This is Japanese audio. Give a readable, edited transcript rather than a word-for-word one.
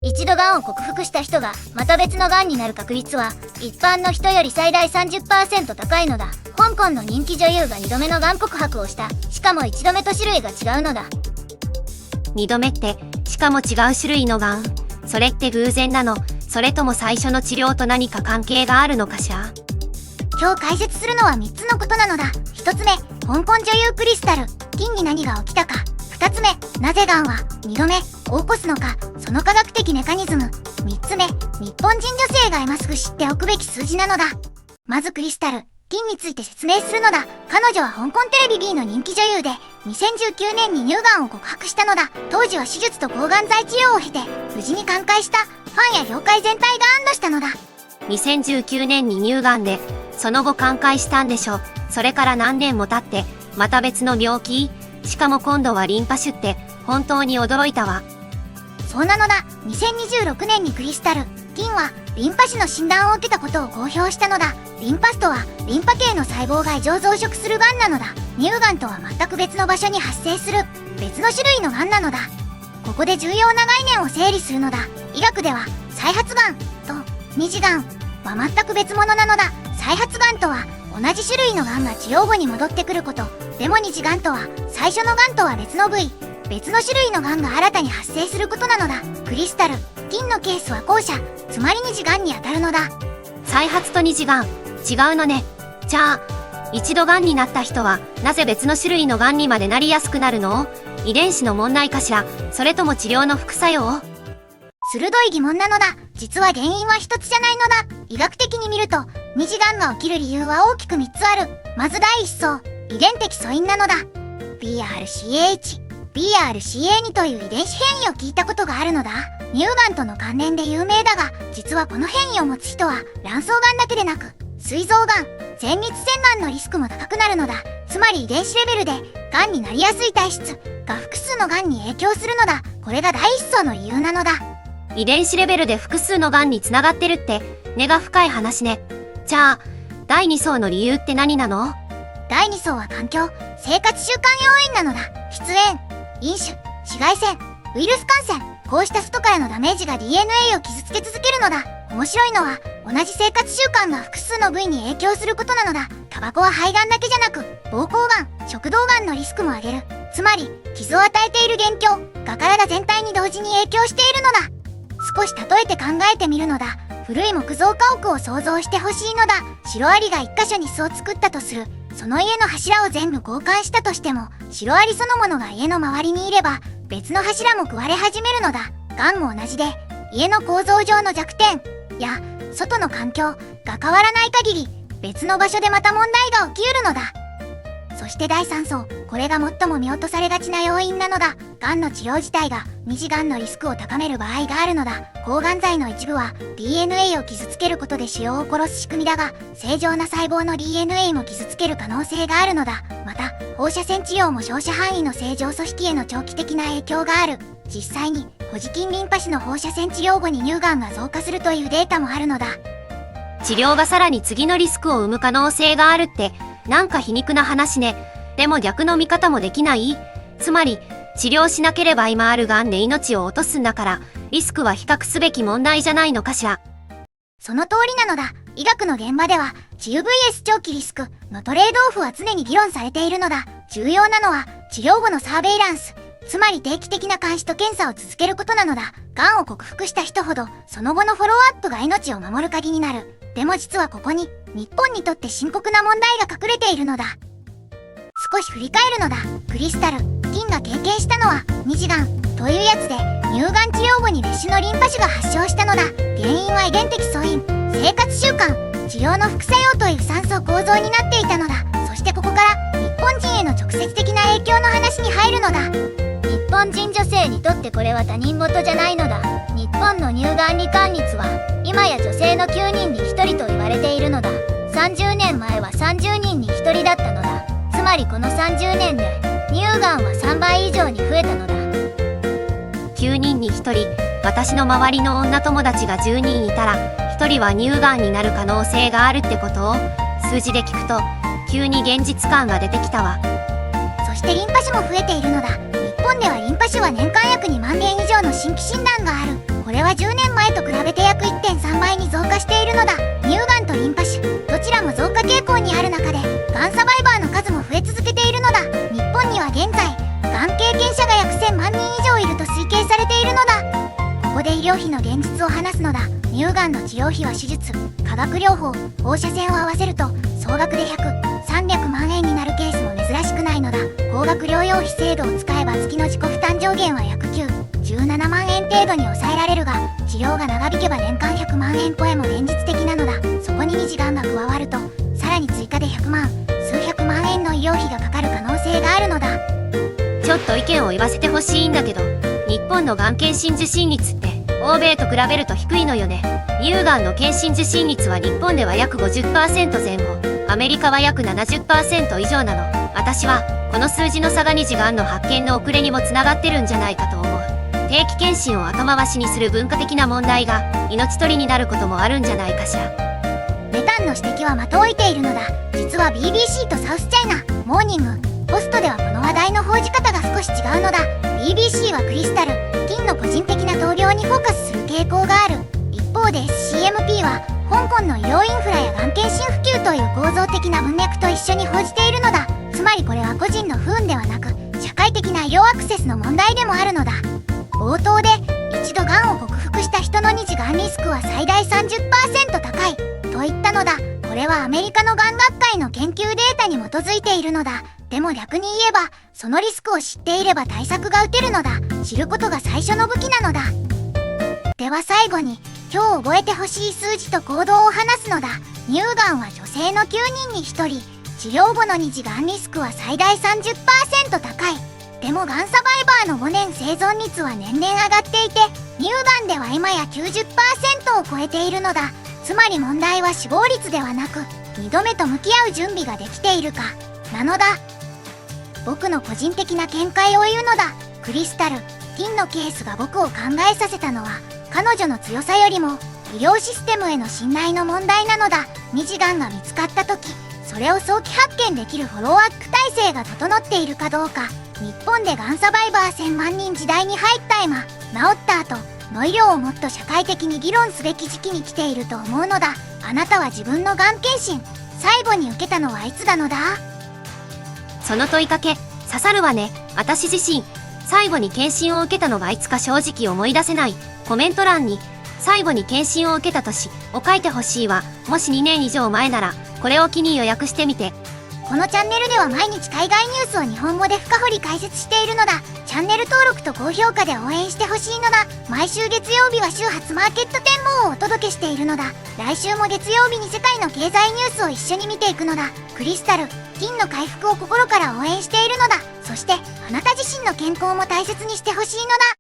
一度がんを克服した人がまた別のがんになる確率は一般の人より最大 30% 高いのだ。香港の人気女優が2度目のがん告白をした。しかも1度目と種類が違うのだ。2度目って、しかも違う種類のがん。それって偶然なの？それとも最初の治療と何か関係があるのかしら？今日解説するのは3つのことなのだ。1つ目、香港女優クリスタル、菌に何が起きたか。2つ目、なぜがんは2度目を起こすのか、その科学的メカニズム。3つ目、日本人女性が今すぐ知っておくべき数字なのだ。まずクリスタル、菌について説明するのだ。彼女は香港テレビ B の人気女優で、2019年に乳がんを告白したのだ。当時は手術と抗がん剤治療を経て、無事に寛解した。ファンや業界全体が安堵したのだ。2019年に乳がんで、その後寛解したんでしょ。それから何年も経って、また別の病気？しかも今度はリンパ腫って、本当に驚いたわ。そうなのだ。2026年にクリスタル、菌はリンパ腫の診断を受けたことを公表したのだ。リンパスとは、リンパ系の細胞が異常増殖するがんなのだ。乳がんとは全く別の場所に発生する、別の種類のがんなのだ。ここで重要な概念を整理するのだ。医学では、再発がんと二次がんは全く別物なのだ。再発がんとは、同じ種類のがんが治療後に戻ってくること。でも二次がんとは、最初のがんとは別の部位、別の種類のがんが新たに発生することなのだ。クリスタル、菌のケースは後者、つまり二次がんにあたるのだ。再発と二次がん、違うのね。じゃあ、一度がんになった人は、なぜ別の種類のがんにまでなりやすくなるの？遺伝子の問題かしら？それとも治療の副作用？鋭い疑問なのだ。実は原因は一つじゃないのだ。医学的に見ると、二次がんが起きる理由は大きく3つある。まず第一層、遺伝的素因なのだ。BRCA1、BRCA2 という遺伝子変異を聞いたことがあるのだ。乳がんとの関連で有名だが、実はこの変異を持つ人は、卵巣がんだけでなく、膵臓がん、前立腺がんのリスクも高くなるのだ。つまり遺伝子レベルで、がんになりやすい体質が複数のがんに影響するのだ。これが第一層の理由なのだ。遺伝子レベルで複数のがんにつながってるって、根が深い話ね。じゃあ、第2層の理由って何なの？第2層は環境、生活習慣要因なのだ。喫煙、飲酒、紫外線、ウイルス感染、こうした外からのダメージが DNA を傷つけ続けるのだ。面白いのは、同じ生活習慣が複数の部位に影響することなのだ。タバコは肺がんだけじゃなく、膀胱がん、食道がんのリスクも上げる。つまり、傷を与えている元凶が体全体に同時に影響しているのだ。少し例えて考えてみるのだ。古い木造家屋を想像してほしいのだ。シロアリが一箇所に巣を作ったとする。その家の柱を全部交換したとしても、シロアリそのものが家の周りにいれば、別の柱も食われ始めるのだ。がんも同じで、家の構造上の弱点や外の環境が変わらない限り、別の場所でまた問題が起きうるのだ。そして第3層、これが最も見落とされがちな要因なのだ。がんの治療自体が二次がんのリスクを高める場合があるのだ。抗がん剤の一部は DNA を傷つけることで腫瘍を殺す仕組みだが、正常な細胞の DNA も傷つける可能性があるのだ。また、放射線治療も照射範囲の正常組織への長期的な影響がある。実際に、ホジキンリンパ腫の放射線治療後に乳がんが増加するというデータもあるのだ。治療がさらに次のリスクを生む可能性があるって、なんか皮肉な話ね。でも逆の見方もできない？つまり、治療しなければ今あるがんで命を落とすんだから、リスクは比較すべき問題じゃないのかしら。その通りなのだ。医学の現場では、治癒 vs 長期リスクのトレードオフは常に議論されているのだ。重要なのは、治療後のサーベイランス、つまり定期的な監視と検査を続けることなのだ。がんを克服した人ほど、その後のフォローアップが命を守る鍵になる。でも実はここに、日本にとって深刻な問題が隠れているのだ。少し振り返るのだ。クリスタル、菌が経験したのは二次がんというやつで、乳がん治療後に別種のリンパ腫が発症したのだ。原因は遺伝的素因、生活習慣、治療の副作用という3層構造になっていたのだ。そしてここから日本人への直接的な影響の話に入るのだ。日本人女性にとってこれは他人事じゃないのだ。日本の乳がん罹患率は今や女性の9人に1人と言われているのだ。30年前は30人に1人だったのだ。つまりこの30年で乳がんは3倍以上に増えたのだ。9人に1人、私の周りの女友達が10人いたら、1人は乳がんになる可能性があるってことを、数字で聞くと、急に現実感が出てきたわ。そしてリンパ腫も増えているのだ。日本ではリンパ腫は年間約2万件以上の新規診断がある。これは10年前と比べて約 1.3 倍に増加しているのだ。乳がんとリンパ腫、どちらも増加傾向にある中で、がんサバイバーの数も増え続けているのだ。日本には現在、がん経験者が約1000万人以上いると推計されているのだ。ここで医療費の現実を話すのだ。乳がんの治療費は手術、化学療法、放射線を合わせると総額で100、300万円になるケースも珍しくないのだ。高額療養費制度を使えば月の自己負担上限は約9、17万円程度に抑えられるが、治療が長引けば年間100万円超えも現実的なのだ。そこに二次がんが加わると、さらに追加で100万、数百万円の医療費がかかる可能性があるのだ。ちょっと意見を言わせてほしいんだけど、日本のがん検診受診率って欧米と比べると低いのよね。乳がんの検診受診率は日本では約 50% 前後、アメリカは約 70% 以上なの。私はこの数字の差が二次がんの発見の遅れにもつながってるんじゃないかと思う。定期検診を後回しにする文化的な問題が命取りになることもあるんじゃないかしら。メタンの指摘は的を射ているのだ。実は BBC とサウスチャイナ、モーニング、ポストではこの話題の報じ方が少し違うのだ。BBC はクリスタル、金の個人的な闘病にフォーカスする傾向がある。一方で CMP は香港の医療インフラやがん検診普及という構造的な文脈と一緒に報じているのだ。つまりこれは個人の不運ではなく、社会的な医療アクセスの問題でもあるのだ。冒頭で一度がんを克服した人の二次がんリスクは最大 30% 高いと言ったのだ。これはアメリカのがん学会の研究データに基づいているのだ。でも逆に言えば、そのリスクを知っていれば対策が打てるのだ。知ることが最初の武器なのだ。では最後に、今日覚えてほしい数字と行動を話すのだ。乳がんは女性の9人に1人、治療後の二次がんリスクは最大 30% 高い。でもがんサバイバーの5年生存率は年々上がっていて、乳がんでは今や 90% を超えているのだ。つまり問題は死亡率ではなく、2度目と向き合う準備ができているか、なのだ。僕の個人的な見解を言うのだ。クリスタル、金のケースが僕を考えさせたのは、彼女の強さよりも、医療システムへの信頼の問題なのだ。二次がんが見つかった時、それを早期発見できるフォローアップ体制が整っているかどうか。日本でがんサバイバー1000万人時代に入った今、治った後の医療をもっと社会的に議論すべき時期に来ていると思うのだ。あなたは自分のがん検診、最後に受けたのはいつなのだ？その問いかけ、刺さるわね。私自身、最後に検診を受けたのがいつか正直思い出せない。コメント欄に、最後に検診を受けた年を書いてほしいわ。もし2年以上前なら、これを機に予約してみて。このチャンネルでは毎日海外ニュースを日本語で深掘り解説しているのだ。チャンネル登録と高評価で応援してほしいのだ。毎週月曜日は週初マーケット展望をお届けしているのだ。来週も月曜日に世界の経済ニュースを一緒に見ていくのだ。クリスタル、金の回復を心から応援しているのだ。そして、あなた自身の健康も大切にしてほしいのだ。